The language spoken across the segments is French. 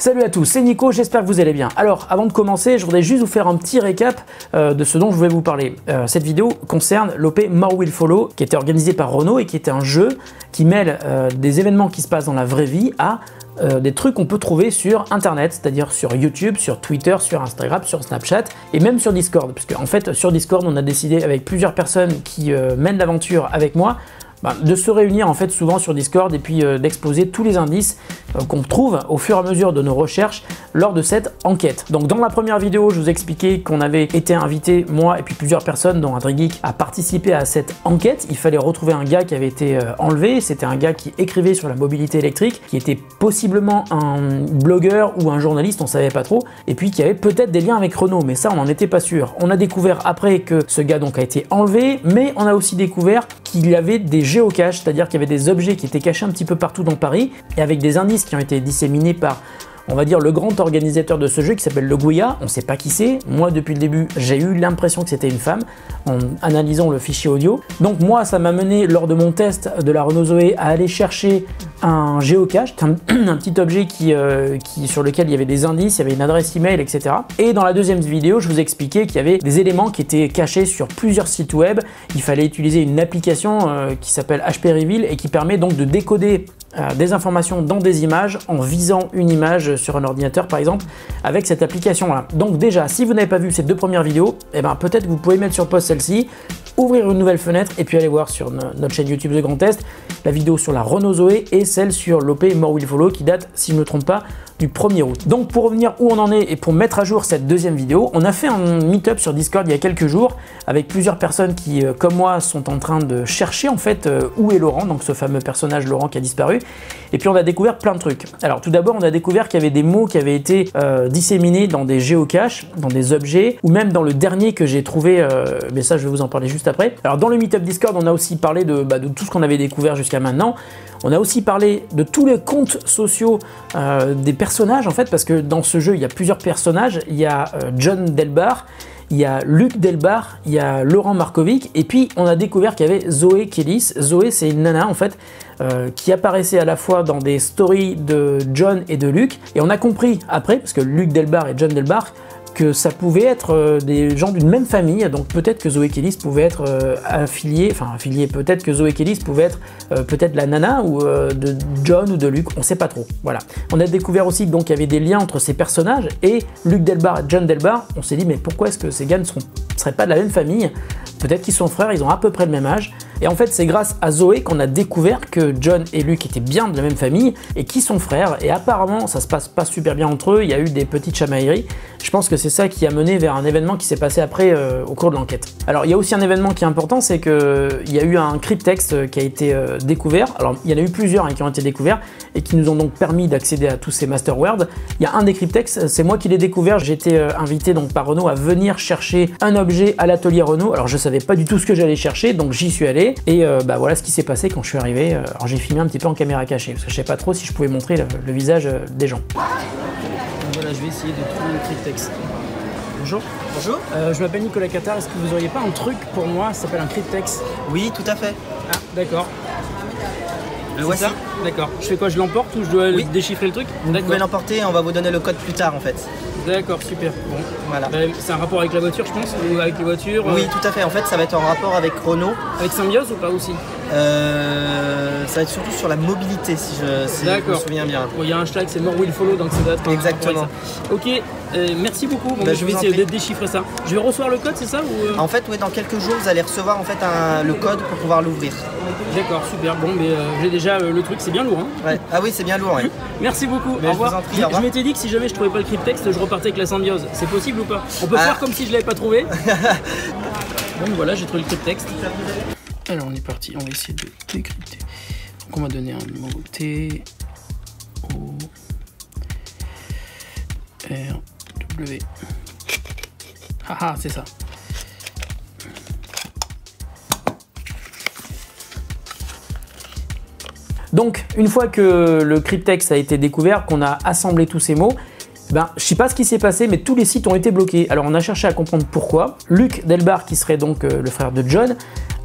Salut à tous, c'est Nico, j'espère que vous allez bien. Alors, avant de commencer, je voudrais juste vous faire un petit récap de ce dont je voulais vous parler. Cette vidéo concerne l'OP More Will Follow, qui était organisé par Renault et qui était un jeu qui mêle des événements qui se passent dans la vraie vie à des trucs qu'on peut trouver sur internet, c'est-à-dire sur YouTube, sur Twitter, sur Instagram, sur Snapchat et même sur Discord. Puisque en fait, sur Discord, on a décidé avec plusieurs personnes qui mènent l'aventure avec moi de se réunir en fait souvent sur Discord et puis d'exposer tous les indices qu'on trouve au fur et à mesure de nos recherches lors de cette enquête. Donc dans la première vidéo, je vous expliquais qu'on avait été invité, moi et puis plusieurs personnes dont AdriGeek, à participer à cette enquête. Il fallait retrouver un gars qui avait été enlevé, c'était un gars qui écrivait sur la mobilité électrique, qui était possiblement un blogueur ou un journaliste, on savait pas trop, et puis qui avait peut-être des liens avec Renault, mais ça on n'en était pas sûr. On a découvert après que ce gars donc a été enlevé, mais on a aussi découvert qu'il y avait des géocaches, c'est-à-dire qu'il y avait des objets qui étaient cachés un petit peu partout dans Paris, et avec des indices qui ont été disséminés par, on va dire, le grand organisateur de ce jeu qui s'appelle Le Gouya. On ne sait pas qui c'est. Moi, depuis le début, j'ai eu l'impression que c'était une femme en analysant le fichier audio. Donc moi, ça m'a mené lors de mon test de la Renault Zoé à aller chercher un géocache, un petit objet sur lequel il y avait des indices, il y avait une adresse email, etc. Et dans la deuxième vidéo, je vous expliquais qu'il y avait des éléments qui étaient cachés sur plusieurs sites web. Il fallait utiliser une application qui s'appelle HP Reveal et qui permet donc de décoder des informations dans des images en visant une image sur un ordinateur par exemple avec cette application là. Donc déjà, si vous n'avez pas vu ces deux premières vidéos, peut-être que vous pouvez mettre sur pause celle-ci, ouvrir une nouvelle fenêtre et puis aller voir sur notre chaîne YouTube de Grand Test la vidéo sur la Renault Zoé et celle sur l'OP More Will Follow qui date, si je ne me trompe pas, du 1er août. Donc pour revenir où on en est et pour mettre à jour cette deuxième vidéo, on a fait un meet-up sur Discord il y a quelques jours avec plusieurs personnes qui, comme moi, sont en train de chercher en fait où est Laurent, donc ce fameux personnage Laurent qui a disparu. Et puis on a découvert plein de trucs. Alors tout d'abord, on a découvert qu'il y avait des mots qui avaient été disséminés dans des géocaches, dans des objets, ou même dans le dernier que j'ai trouvé, mais ça je vais vous en parler juste après. Alors dans le meet-up Discord, on a aussi parlé de tout ce qu'on avait découvert jusqu'à maintenant. On a aussi parlé de tous les comptes sociaux des personnages en fait, parce que dans ce jeu il y a plusieurs personnages. Il y a John Delbar, il y a Luc Delbar, il y a Laurent Markovic, et puis on a découvert qu'il y avait Zoé Kélis. Zoé, c'est une nana en fait qui apparaissait à la fois dans des stories de John et de Luc, et on a compris après, parce que Luc Delbar et John Delbar, que ça pouvait être des gens d'une même famille, donc peut-être que Zoé Kélis pouvait être affiliée, peut-être que Zoé Kélis pouvait être peut-être la nana ou de John ou de Luc, on sait pas trop. Voilà. On a découvert aussi donc qu'il y avait des liens entre ces personnages et Luc Delbar et John Delbar. On s'est dit mais pourquoi est-ce que ces gars ne seraient pas de la même famille? Peut-être qu'ils sont frères, ils ont à peu près le même âge. Et en fait, c'est grâce à Zoé qu'on a découvert que John et Luc étaient bien de la même famille et qui sont frères. Et apparemment, ça se passe pas super bien entre eux. Il y a eu des petites chamailleries. Je pense que c'est ça qui a mené vers un événement qui s'est passé après au cours de l'enquête. Alors, il y a aussi un événement qui est important, c'est qu'il y a eu un cryptext qui a été découvert. Alors, il y en a eu plusieurs qui ont été découverts et qui nous ont donc permis d'accéder à tous ces master words. Il y a un des cryptextes, c'est moi qui l'ai découvert. J'ai été invité donc par Renault à venir chercher un objet à l'atelier Renault. Alors, je savais pas du tout ce que j'allais chercher, donc j'y suis allé et voilà ce qui s'est passé quand je suis arrivé. Alors j'ai filmé un petit peu en caméra cachée parce que je sais pas trop si je pouvais montrer le visage des gens. Donc voilà, je vais essayer de trouver le cryptext. Bonjour. Bonjour. Je m'appelle Nicolas Qatar. Est-ce que vous auriez pas un truc pour moi? Ça s'appelle un cryptext. Oui, tout à fait. Ah, d'accord. Le voici. D'accord. Je fais quoi? Je l'emporte ou je dois déchiffrer le truc? Vous pouvez l'emporter, on va vous donner le code plus tard en fait. D'accord, super. Bon, voilà. C'est un rapport avec la voiture, je pense, ou avec les voitures? Oui, tout à fait. En fait, ça va être en rapport avec Renault. Avec Symbiose ou pas aussi? Ça va être surtout sur la mobilité, si je me souviens bien. Bon, il y a un hashtag, c'est More Will Follow, donc ça doit être exactement. Ok, merci beaucoup. Bon, je vais essayer de déchiffrer ça. Je vais recevoir le code, c'est ça ou En fait, oui, dans quelques jours, vous allez recevoir en fait le code pour pouvoir l'ouvrir. D'accord, super. Bon, mais j'ai déjà le truc, c'est bien lourd. Hein. Ouais. Ah oui, c'est bien lourd. Ouais. Merci beaucoup. Au revoir. Je m'étais dit que si jamais je trouvais pas le cryptext, je repartais avec la symbiose. C'est possible ou pas? On peut faire comme si je l'avais pas trouvé. Bon, voilà, j'ai trouvé le cryptext. Alors, on est parti. On va essayer de décrypter. Donc, on va donner un mot T O R W. Ah, c'est ça. Donc, une fois que le cryptext a été découvert, qu'on a assemblé tous ces mots, je sais pas ce qui s'est passé, mais tous les sites ont été bloqués. Alors, on a cherché à comprendre pourquoi. Luc Delbar, qui serait donc le frère de John,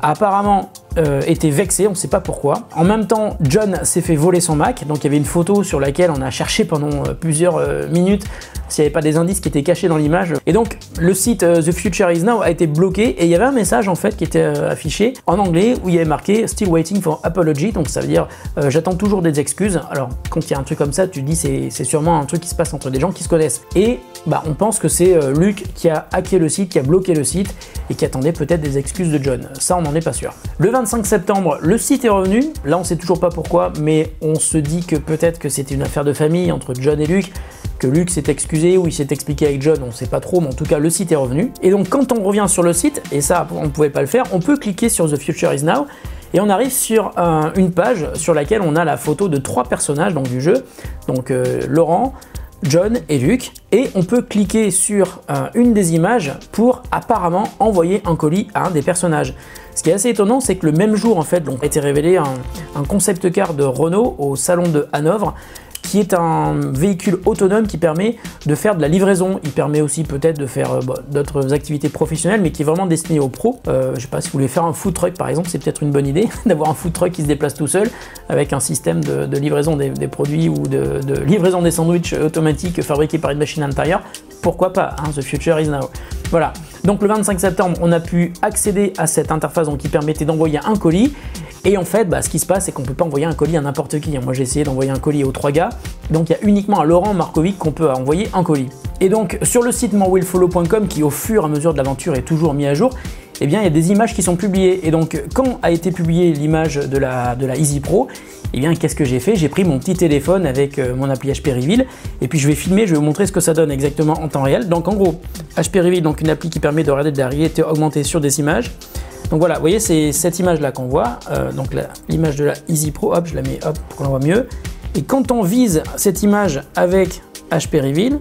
a apparemment était vexé, on ne sait pas pourquoi. En même temps, John s'est fait voler son Mac, donc il y avait une photo sur laquelle on a cherché pendant plusieurs minutes s'il n'y avait pas des indices qui étaient cachés dans l'image. Et donc le site The Future Is Now a été bloqué et il y avait un message en fait qui était affiché en anglais où il y avait marqué Still waiting for apology, donc ça veut dire j'attends toujours des excuses. Alors quand il y a un truc comme ça, tu te dis c'est sûrement un truc qui se passe entre des gens qui se connaissent. Et bah, on pense que c'est Luke qui a hacké le site, qui a bloqué le site et qui attendait peut-être des excuses de John. Ça, on n'en est pas sûr. Le 25 septembre, le site est revenu. Là, on sait toujours pas pourquoi, mais on se dit que peut-être que c'était une affaire de famille entre John et Luke, que Luke s'est excusé ou il s'est expliqué avec John, on sait pas trop, mais en tout cas, le site est revenu. Et donc, quand on revient sur le site, et ça, on ne pouvait pas le faire, on peut cliquer sur The Future Is Now et on arrive sur une page sur laquelle on a la photo de 3 personnages donc, du jeu, donc Laurent, John et Luke, et on peut cliquer sur une des images pour apparemment envoyer un colis à un des personnages. Ce qui est assez étonnant, c'est que le même jour en fait, donc, a été révélé un concept car de Renault au salon de Hanovre, qui est un véhicule autonome qui permet de faire de la livraison. Il permet aussi peut-être de faire d'autres activités professionnelles, mais qui est vraiment destiné aux pros. Je ne sais pas si vous voulez faire un food truck par exemple, c'est peut-être une bonne idée d'avoir un food truck qui se déplace tout seul avec un système de livraison des produits ou de livraison des sandwichs automatiques fabriqués par une machine intérieure. Pourquoi pas, hein, The Future Is Now. Voilà, donc le 25 septembre, on a pu accéder à cette interface donc, qui permettait d'envoyer un colis. Et en fait, ce qui se passe, c'est qu'on ne peut pas envoyer un colis à n'importe qui. Moi, j'ai essayé d'envoyer un colis aux 3 gars. Donc, il y a uniquement à Laurent Markovic qu'on peut envoyer un colis. Et donc, sur le site morewillfollow.com, qui au fur et à mesure de l'aventure est toujours mis à jour, eh bien, il y a des images qui sont publiées. Et donc, quand a été publiée l'image de la Easy Pro, eh bien, qu'est-ce que j'ai fait? J'ai pris mon petit téléphone avec mon appli HP Reveal et puis je vais filmer, je vais vous montrer ce que ça donne exactement en temps réel. Donc, en gros, HP Reveal, donc une appli qui permet de regarder de la réalité augmentée sur des images. Donc voilà, vous voyez, c'est cette image-là qu'on voit, donc l'image de la Easy Pro, hop, je la mets hop pour qu'on la voit mieux. Et quand on vise cette image avec HP Reveal,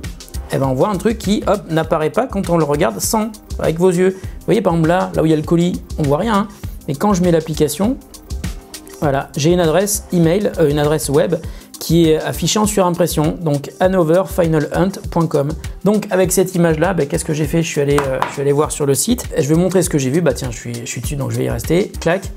eh ben on voit un truc qui, hop, n'apparaît pas quand on le regarde sans, avec vos yeux. Vous voyez, par exemple là où il y a le colis, on voit rien, hein. Mais quand je mets l'application, voilà, j'ai une adresse email, une adresse web qui est affichée en surimpression, donc hanoverfinalhunt.com. Donc avec cette image-là, qu'est-ce que j'ai fait? Je suis allé voir sur le site, et je vais montrer ce que j'ai vu. Tiens, je suis dessus, donc je vais y rester. Clac.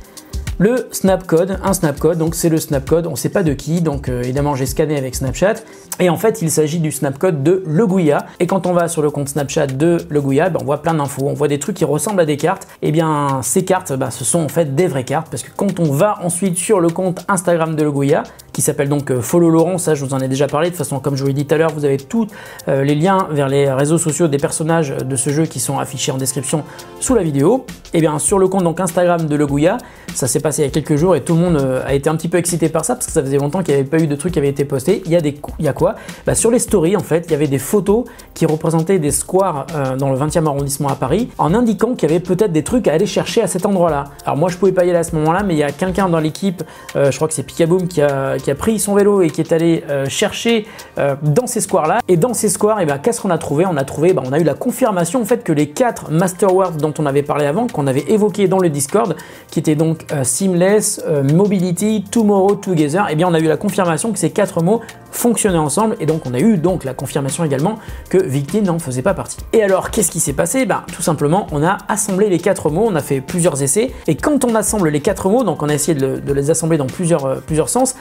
Le snapcode, un snapcode, donc c'est le snapcode, on ne sait pas de qui, donc évidemment j'ai scanné avec Snapchat, et en fait il s'agit du snapcode de Legouya, et quand on va sur le compte Snapchat de Legouya, on voit plein d'infos, on voit des trucs qui ressemblent à des cartes, et bien ces cartes, ce sont en fait des vraies cartes, parce que quand on va ensuite sur le compte Instagram de Legouya, qui s'appelle donc Follow Laurent, ça je vous en ai déjà parlé, de toute façon comme je vous l'ai dit tout à l'heure, vous avez tous les liens vers les réseaux sociaux des personnages de ce jeu qui sont affichés en description sous la vidéo, et bien sur le compte donc Instagram de Legouya, ça s'est passé il y a quelques jours et tout le monde a été un petit peu excité par ça parce que ça faisait longtemps qu'il n'y avait pas eu de trucs qui avaient été postés. Il y a quoi? Sur les stories en fait, il y avait des photos qui représentaient des squares dans le 20e arrondissement à Paris en indiquant qu'il y avait peut-être des trucs à aller chercher à cet endroit-là. Alors moi je pouvais pas y aller à ce moment-là, mais il y a quelqu'un dans l'équipe, je crois que c'est Picaboom qui a pris son vélo et qui est allé chercher dans ces squares-là. Et dans ces squares, qu'est-ce qu'on a trouvé? On a eu la confirmation en fait que les 4 Master Words dont on avait parlé avant, qu'on avait évoqué dans le Discord, qui étaient donc Seamless, Mobility, Tomorrow, Together, et bien on a eu la confirmation que ces 4 mots fonctionnaient ensemble, et donc on a eu donc la confirmation également que Victime n'en faisait pas partie. Et alors qu'est-ce qui s'est passé? Tout simplement on a assemblé les 4 mots, on a fait plusieurs essais, et quand on assemble les 4 mots, donc on a essayé de les assembler dans plusieurs sens,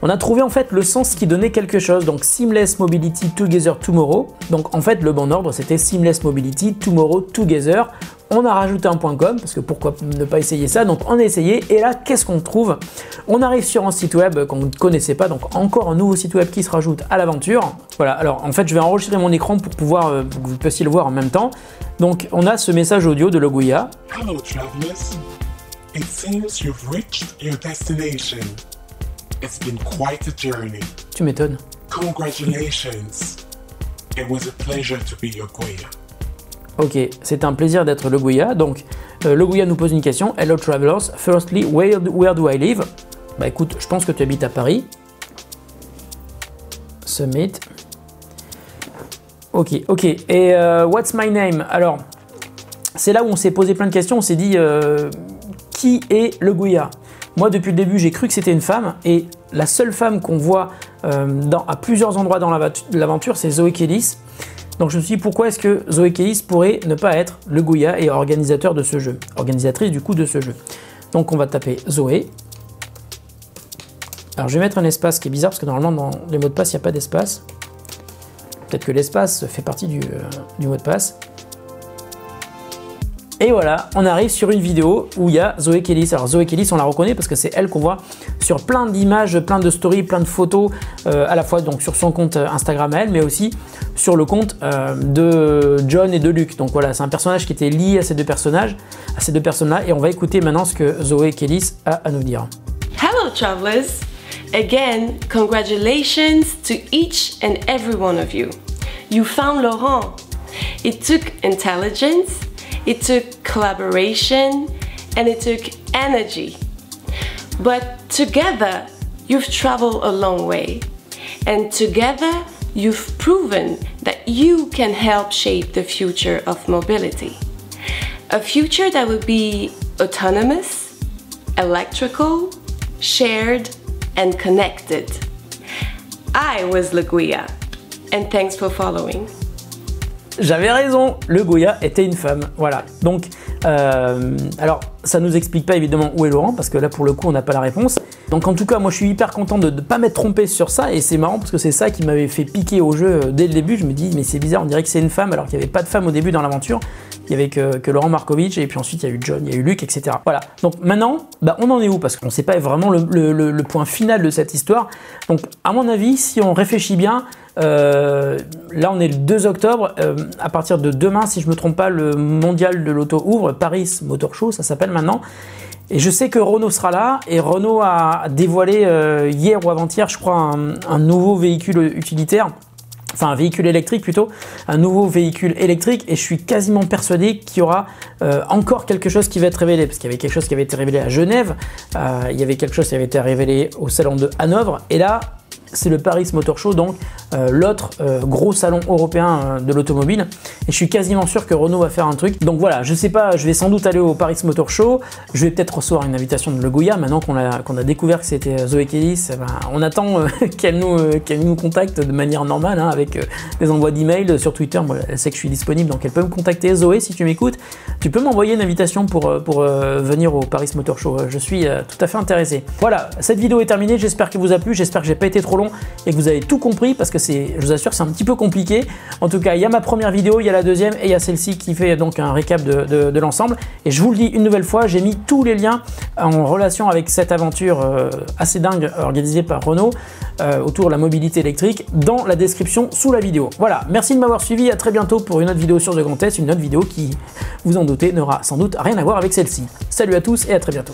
on a trouvé en fait le sens qui donnait quelque chose, donc Seamless Mobility Together Tomorrow, donc en fait le bon ordre c'était Seamless Mobility Tomorrow Together. On a rajouté un .com parce que pourquoi ne pas essayer ça, donc on a essayé et là qu'est-ce qu'on trouve? On arrive sur un site web qu'on ne connaissait pas, donc encore un nouveau site web qui se rajoute à l'aventure. Voilà, alors en fait je vais enregistrer mon écran pour pouvoir pour que vous puissiez le voir en même temps. Donc on a ce message audio de Legouya. Hello travelers, it seems you've reached your destination. It's been quite a journey. Tu m'étonnes. Congratulations. It was a pleasure to be your Legouya. Ok, c'est un plaisir d'être Legouya. Donc, Legouya nous pose une question. Hello travelers, firstly, where do I live? Écoute, je pense que tu habites à Paris. Submit. Ok. Et what's my name? Alors, c'est là où on s'est posé plein de questions. On s'est dit, qui est Legouya? Moi, depuis le début, j'ai cru que c'était une femme. Et la seule femme qu'on voit à plusieurs endroits dans l'aventure, c'est Zoé Kellis. Donc je me suis dit pourquoi est-ce que Zoé Kellis pourrait ne pas être Legouya et organisatrice du coup de ce jeu. Donc on va taper Zoé. Alors je vais mettre un espace qui est bizarre parce que normalement dans les mots de passe il n'y a pas d'espace. Peut-être que l'espace fait partie du mot de passe. Et voilà, on arrive sur une vidéo où il y a Zoé Kélis. Alors Zoé Kélis, on la reconnaît parce que c'est elle qu'on voit sur plein d'images, plein de stories, plein de photos, à la fois donc sur son compte Instagram à elle, mais aussi sur le compte de John et de Luke. Donc voilà, c'est un personnage qui était lié à ces deux personnages, à ces deux personnes-là, et on va écouter maintenant ce que Zoé Kélis a à nous dire. Hello travelers! Again, congratulations to each and every one of you. You found Laurent. It took intelligence, it took collaboration, and it took energy. But together, you've traveled a long way. And together, you've proven that you can help shape the future of mobility. A future that will be autonomous, electrical, shared, and connected. I was Le Goya, and thanks for following. J'avais raison, le Goya était une femme. Voilà. Donc, alors, ça nous explique pas évidemment où est Laurent, parce que là, pour le coup, on n'a pas la réponse. Donc, en tout cas, moi, je suis hyper content de ne pas m'être trompé sur ça, et c'est marrant parce que c'est ça qui m'avait fait piquer au jeu dès le début. Je me dis, mais c'est bizarre, on dirait que c'est une femme, alors qu'il n'y avait pas de femme au début dans l'aventure. Il n'y avait que Laurent Markovitch, et puis ensuite il y a eu John, il y a eu Luke, etc. Voilà. Donc maintenant, bah, on en est où? Parce qu'on ne sait pas vraiment le point final de cette histoire. Donc, à mon avis, si on réfléchit bien, là on est le 2 octobre, à partir de demain, si je ne me trompe pas, le mondial de l'auto ouvre, Paris Motor Show, ça s'appelle maintenant. Et je sais que Renault sera là, et Renault a dévoilé hier ou avant-hier, je crois, un nouveau véhicule utilitaire. Enfin un véhicule électrique plutôt, un nouveau véhicule électrique, et je suis quasiment persuadé qu'il y aura encore quelque chose qui va être révélé, parce qu'il y avait quelque chose qui avait été révélé à Genève, il y avait quelque chose qui avait été révélé au salon de Hanovre, et là c'est le Paris Motor Show, donc l'autre gros salon européen de l'automobile, et je suis quasiment sûr que Renault va faire un truc. Donc voilà, je sais pas, je vais sans doute aller au Paris Motor Show, je vais peut-être recevoir une invitation de Le Goya, maintenant qu'on a découvert que c'était Zoé Kélis, ben, on attend qu'elle nous contacte de manière normale, hein, avec des envois d'email sur Twitter. Moi, elle sait que je suis disponible, donc elle peut me contacter. Zoé, si tu m'écoutes, tu peux m'envoyer une invitation pour venir au Paris Motor Show, je suis tout à fait intéressé. Voilà, cette vidéo est terminée, j'espère qu'elle vous a plu, j'espère que j'ai pas été trop long et que vous avez tout compris, parce que je vous assure, c'est un petit peu compliqué. En tout cas, il y a ma première vidéo, il y a la deuxième, et il y a celle-ci qui fait donc un récap de l'ensemble. Et je vous le dis une nouvelle fois, j'ai mis tous les liens en relation avec cette aventure assez dingue organisée par Renault autour de la mobilité électrique dans la description sous la vidéo. Voilà, merci de m'avoir suivi, à très bientôt pour une autre vidéo sur The Grand Test, une autre vidéo qui, vous en doutez, n'aura sans doute rien à voir avec celle-ci. Salut à tous et à très bientôt.